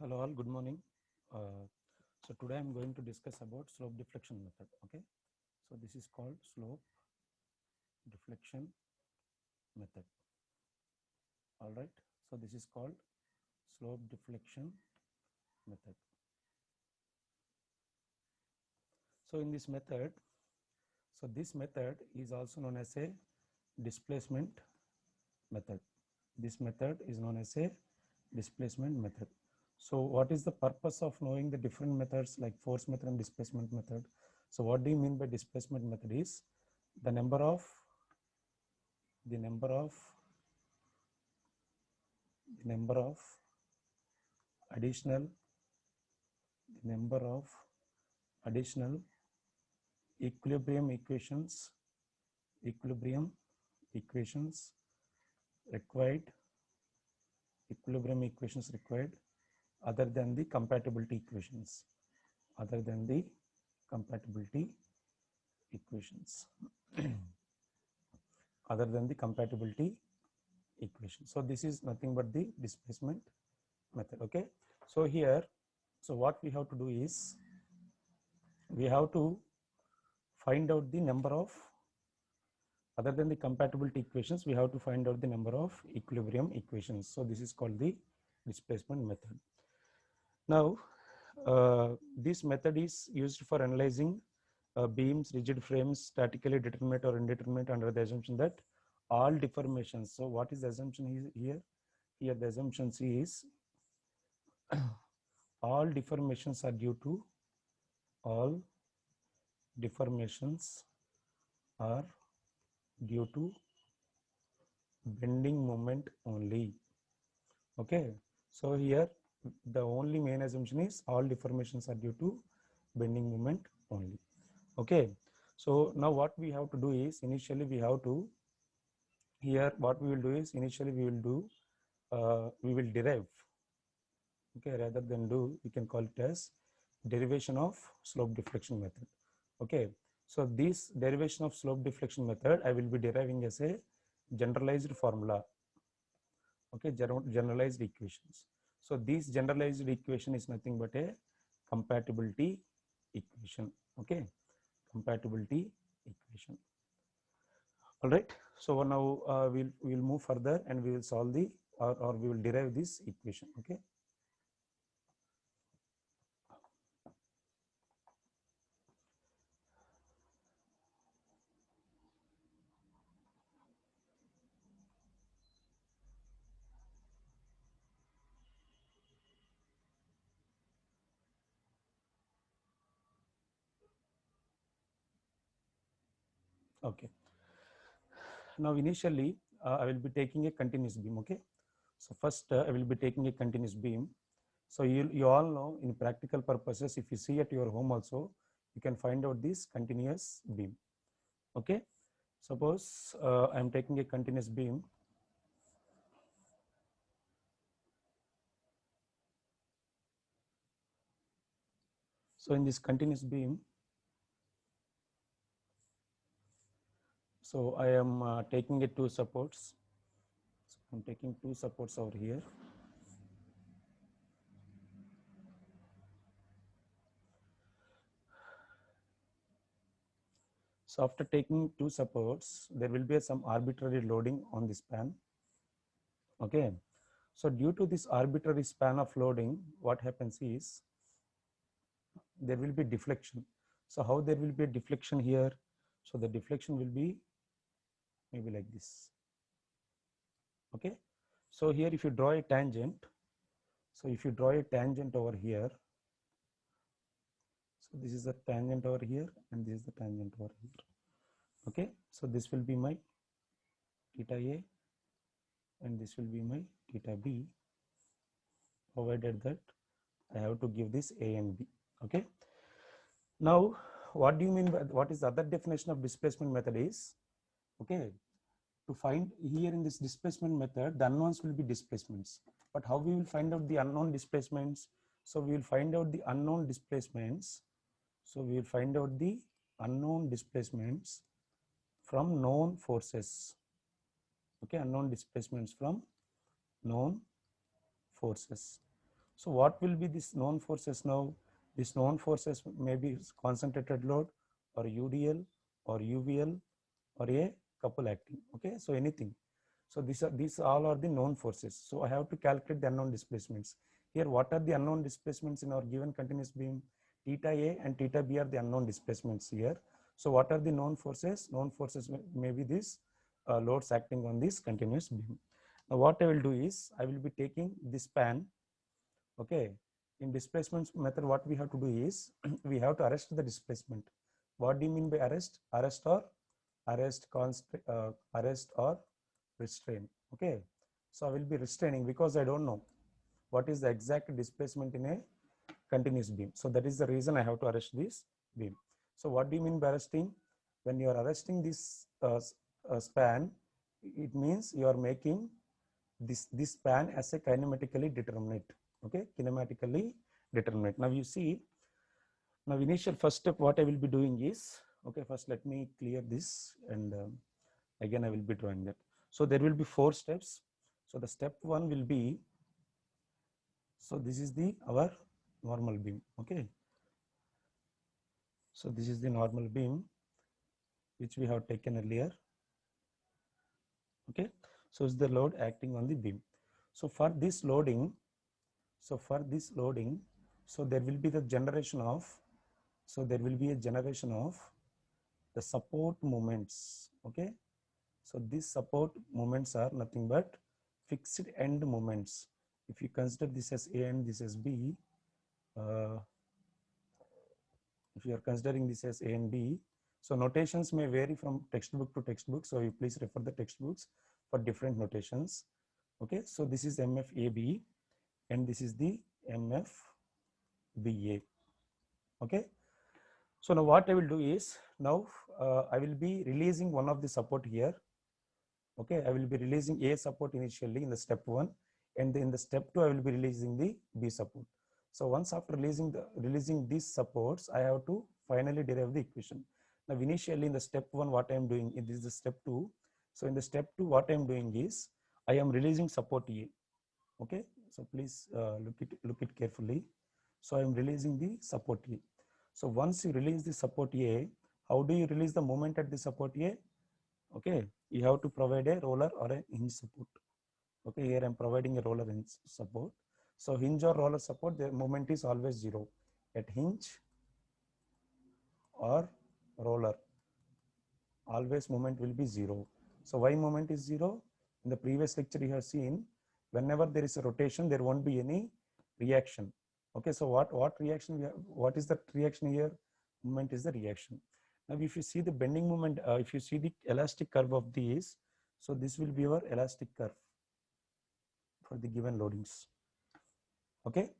Hello all, good morning. So today I'm going to discuss about slope deflection method. Okay, so this is called slope deflection method. All right, so this is called slope deflection method. So in this method, this method is also known as a displacement method. This method is known as a displacement method. So what is the purpose of knowing the different methods like force method and displacement method? So what do you mean by displacement method is the number of additional the number of additional equilibrium equations required other than the compatibility equations other than the compatibility equation. So this is nothing but the displacement method. Okay, so here, so what we have to do is we have to find out the number of, other than the compatibility equations, we have to find out the number of equilibrium equations. So this is called the displacement method. Now this method is used for analyzing beams, rigid frames, statically determinate or indeterminate under the assumption that all deformations. So what is the assumption here? Here the assumption is all deformations are due to bending moment only. Okay, so here the only main assumption is all deformations are due to bending moment only. Okay, so now what we have to do is initially we have to, here what we will do is initially we will do we will derive. Okay, rather than do, we can call it as derivation of slope deflection method. Okay, so this derivation of slope deflection method I will be deriving as a generalized formula. Okay, generalized equations. So this generalized equation is nothing but a compatibility equation. Okay, compatibility equation. All right, so now we'll move further and we will solve the or we will derive this equation. Okay, okay. Now initially I will be taking a continuous beam. Okay, so first I will be taking a continuous beam. So you all know, in practical purposes, if you see at your home also, you can find out this continuous beam. Okay, suppose I am taking a continuous beam. So in this continuous beam, so I am taking it two supports. So I'm taking two supports over here. So after taking two supports, there will be some arbitrary loading on the span. Okay, so due to this arbitrary span of loading, what happens is there will be deflection. So how there will be a deflection here? So the deflection will be maybe like this. Okay, so here if you draw a tangent, so if you draw a tangent over here, so this is the tangent over here and this is the tangent over here. Okay, so this will be my theta A and this will be my theta B, provided that I have to give this A and B. Okay, now what do you mean by, what is the other definition of displacement method is, okay, to find here in this displacement method, the unknowns will be displacements. But how we will find out the unknown displacements? So we will find out the unknown displacements. So we will find out the unknown displacements from known forces. Okay, unknown displacements from known forces. So what will be this known forces now? This known forces may be concentrated load or UDL or UVL or a couple acting. Okay, so anything. So these all are the known forces. So I have to calculate the unknown displacements. Here, what are the unknown displacements in our given continuous beam? Theta A and theta B are the unknown displacements here. So what are the known forces? Known forces may be these loads acting on this continuous beam. Now what I will do is I will be taking this span. Okay, in displacement method, what we have to do is we have to arrest the displacement. What do you mean by arrest? Arrest or restrain. Okay, so I will be restraining because I don't know what is the exact displacement in a continuous beam. So that is the reason I have to arrest this beam. So what do you mean by arresting? When you are arresting this span, it means you are making this span as a kinematically determinate. Okay, kinematically determinate. Now you see, now initial first step what I will be doing is, okay, first let me clear this and again I will be drawing that. So there will be 4 steps. So the step 1 will be, so this is the our normal beam. Okay, so this is the normal beam which we have taken earlier. Okay, so is the load acting on the beam. So for this loading, so there will be the generation of, so there will be a generation of the support moments. Okay, so these support moments are nothing but fixed end moments. If you consider this as A and this as B, if you are considering this as A and B, so notations may vary from textbook to textbook. So you please refer the textbooks for different notations. Okay, so this is MFAB and this is the MFBA. Okay, so now what I will do is, now I will be releasing one of the support here. Okay, I will be releasing A support initially in the step 1, and in the step 2 I will be releasing the B support. So once after releasing these supports, I have to finally derive the equation. Now initially in the step 1 what I am doing, this is the step 2. So in the step 2 what I am doing is I am releasing support A. Okay, so please look it carefully. So I am releasing the support A. So once you release the support A, how do you release the moment at the support A? Okay, you have to provide a roller or a hinge support. Okay, here I'm providing a roller hinge support. So hinge or roller support, the moment is always 0 at hinge or roller. Always moment will be 0. So why moment is 0? In the previous lecture you have seen, whenever there is a rotation, there won't be any reaction. Okay, so what reaction we have? What is the reaction here? Moment is the reaction. Now if you see the bending moment, if you see the elastic curve of these, so this will be our elastic curve for the given loadings. Okay,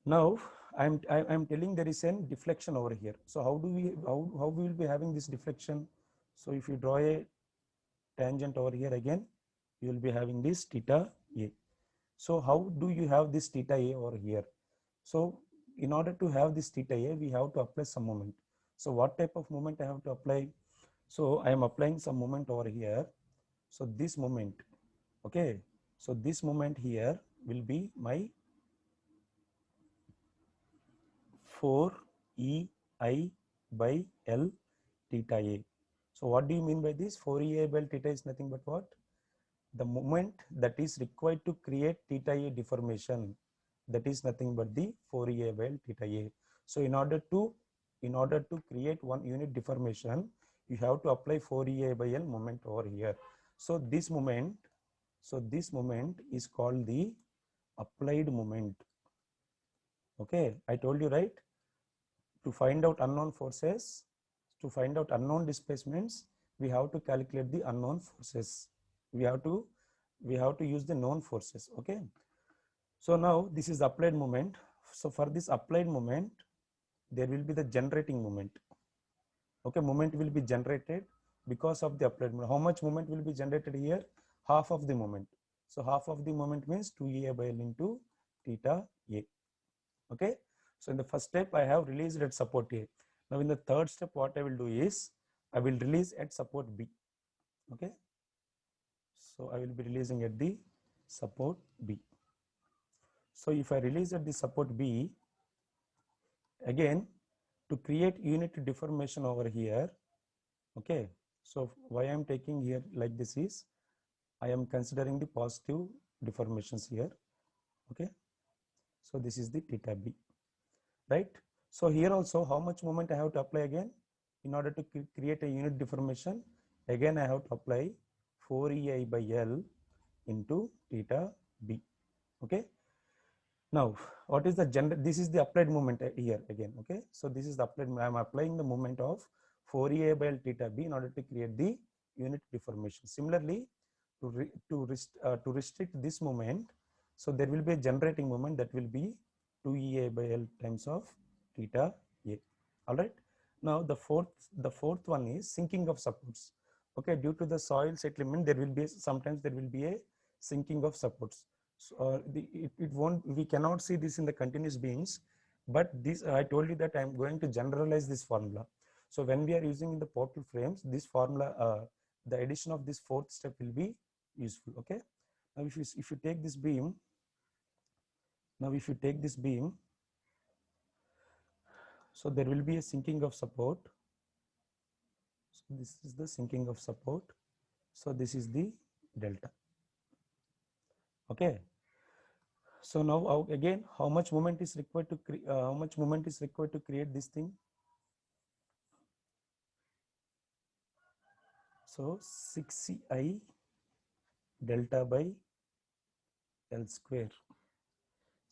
now I'm telling there is a deflection over here. So how we will be having this deflection? So if you draw a tangent over here again, you will be having this theta A. So how do you have this theta A over here? So in order to have this theta A, we have to apply some moment. So what type of moment I have to apply? So I am applying some moment over here. So this moment, okay, so this moment here will be my 4EI by L theta A. So what do you mean by this? 4EI by L theta is nothing but what? The moment that is required to create theta A deformation, that is nothing but the 4EI by L theta A. So in order to create one unit deformation, you have to apply 4EI by L moment over here. So this moment is called the applied moment. Okay, I told you, right? To find out unknown forces, to find out unknown displacements, we have to calculate the unknown forces. We have to use the known forces. Okay, so now this is applied moment. So for this applied moment, there will be the generating moment. Okay, moment will be generated because of the applied moment. How much moment will be generated here? Half of the moment. So half of the moment means 2EA by L into theta A. Okay, so in the first step I have released at support A. Now in the third step what I will do is I will release at support B. Okay, so I will be releasing at the support B. So if I release at the support B, again, to create unit deformation over here, okay, so why I am taking here like this is, I am considering the positive deformations here, okay. So this is the theta B, right? So here also, how much moment I have to apply again in order to create a unit deformation? Again, I have to apply 4EI by L into theta B, okay. Now, what is the this is the applied moment here again, okay. So this is the applied, I am applying the moment of 4EI by L theta B in order to create the unit deformation. Similarly, to restrict this moment, so there will be a generating moment that will be 2EA by L times of theta A. All right. Now the fourth one is sinking of supports. Okay, due to the soil settlement, there will be sometimes there will be a sinking of supports. So it won't, we cannot see this in the continuous beams, but this I told you that I am going to generalize this formula. So when we are using in the portal frames, this formula, the addition of this fourth step will be useful. Okay. Now if you take this beam, so there will be a sinking of support. So this is the sinking of support. So this is the delta. Okay. So now again, how much moment is required to create this thing? So 6ci delta by L square.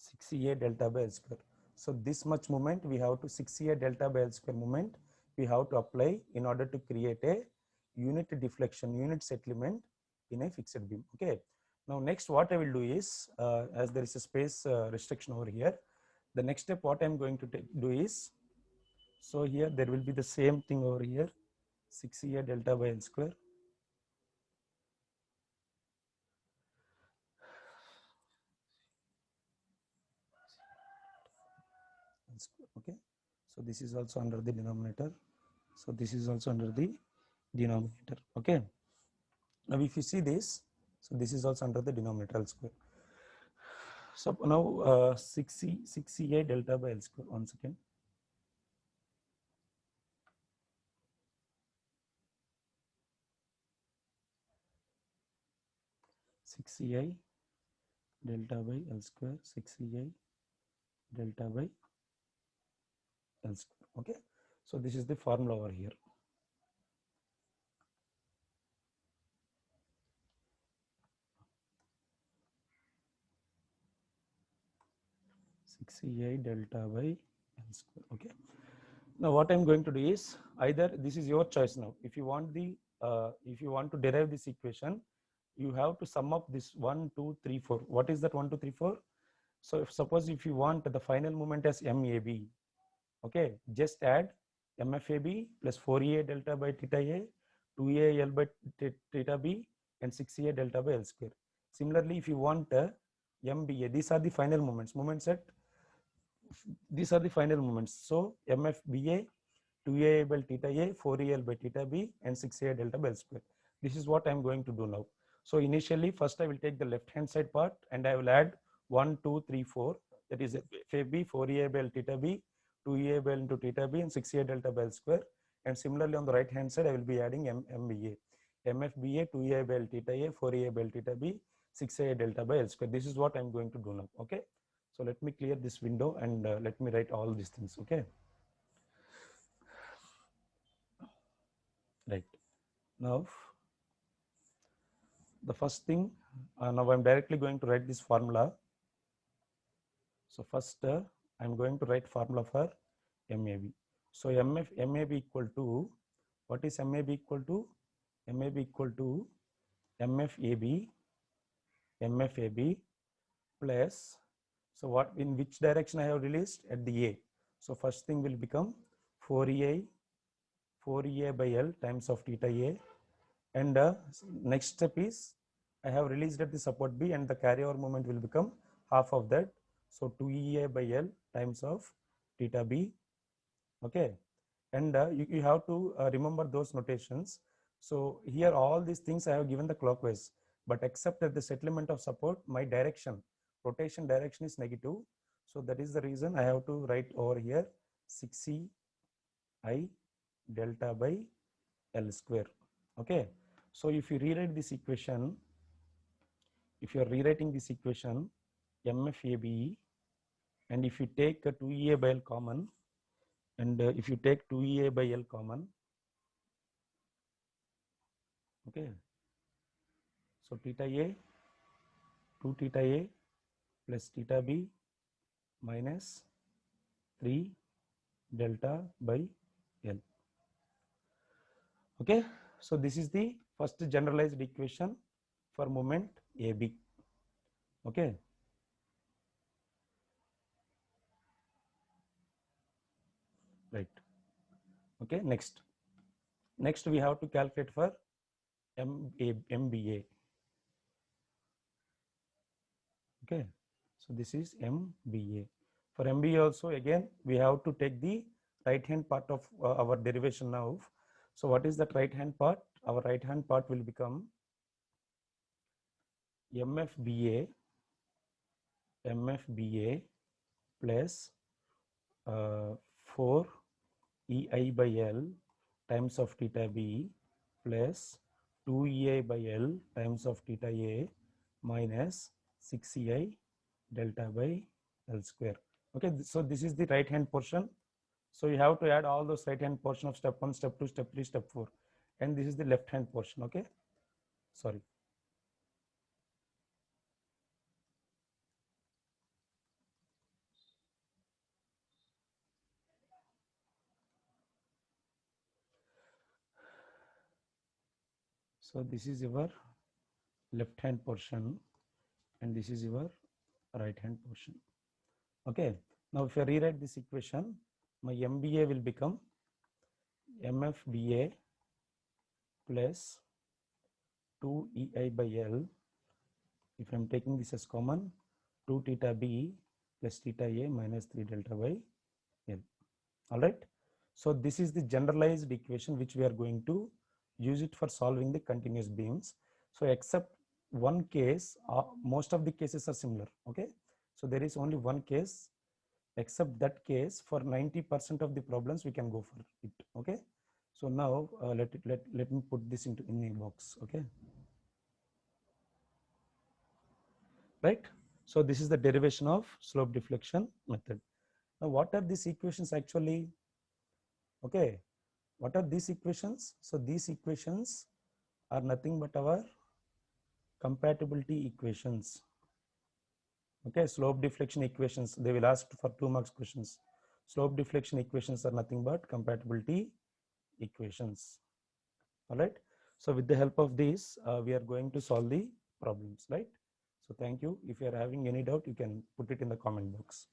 6CA delta by L square. So this much moment we have to 6CA delta by L square moment we have to apply in order to create a unit deflection, unit settlement in a fixed beam. Okay. Now next what I will do is, as there is a space restriction over here, the next step what I am going to do is, so here there will be the same thing over here, 6CA delta by L square. Okay. So this is also under the denominator. So this is also under the denominator. Okay. Now if you see this, so this is also under the denominator L square. So now 6CA delta by L square. One second. Six CI delta by L square, 6CI delta by L square. Okay. So this is the formula over here. 6CI delta by L square. Okay. Now what I'm going to do is, either this is your choice now. If you want to derive this equation, you have to sum up this 1, 2, 3, 4. What is that 1, 2, 3, 4? So suppose if you want the final moment as MAB, okay, just add MFAB plus 4EA delta by theta A, 2AL by theta B, and 6EA delta by L square. Similarly, if you want MBA, these are the final moments. These are the final moments. So MFBA, 2A by theta A, 4EL by theta B, and 6A delta by L square. This is what I'm going to do now. So initially, first I will take the left hand side part and I will add 1, 2, 3, 4. That is FAB, 4EA by L theta B, 2EA by L into theta B, and 6A delta by L square. And similarly, on the right hand side, I will be adding MBA, MFBA, 2EA by L theta A, 4EA by L theta B, 6A delta by L square. This is what I'm going to do now. Okay. So let me clear this window and let me write all these things. Okay. Right. Now, the first thing, now I'm directly going to write this formula. So first, I'm going to write formula for MAB. So MAB equal to, what is MAB equal to? MAB equal to MFAB plus, so what, in which direction I have released? At the A. So first thing will become 4EA by L times of theta A, and next step is I have released at the support B, and the carryover moment will become half of that. So 2EA by L times of theta B. Okay. And you have to remember those notations. So here all these things I have given the clockwise, but except at the settlement of support, my direction, rotation direction is negative. So that is the reason I have to write over here 6ci delta by L square. Okay. So if you rewrite this equation, if you are rewriting this equation, MFABE, and if you take 2EA by L common, and if you take 2EA by L common, okay, so theta A, 2 theta A plus theta B minus 3 delta by L. Okay, so this is the first generalized equation for moment AB. Okay. Right. Okay, next we have to calculate for MBA. Okay, so this is MBA. For MBA also, again we have to take the right hand part of our derivation now. So what is that right hand part? Our right hand part will become MFBA plus 4 EI by L times of theta B plus 2 EI by L times of theta A minus 6 EI delta by L square. Okay, so this is the right hand portion. So you have to add all those right hand portion of step 1, step 2, step 3, step 4, and this is the left hand portion. Okay, sorry. So this is your left hand portion and this is your right hand portion. Okay, now if I rewrite this equation, my MBA will become MFBA plus 2 EI by L. If I'm taking this as common, 2 theta B plus theta A minus 3 delta by L. All right. So this is the generalized equation which we are going to use it for solving the continuous beams. So except one case, most of the cases are similar. Okay. So there is only one case. Except that case, for 90% of the problems we can go for it. Okay. So now let me put this in a box. Okay. Right. So this is the derivation of slope deflection method. Now what are these equations actually? Okay, what are these equations? So these equations are nothing but our compatibility equations. Okay, slope deflection equations, they will ask for 2 marks questions. Slope deflection equations are nothing but compatibility equations. All right. So with the help of these, we are going to solve the problems, right? So thank you. If you are having any doubt, you can put it in the comment box.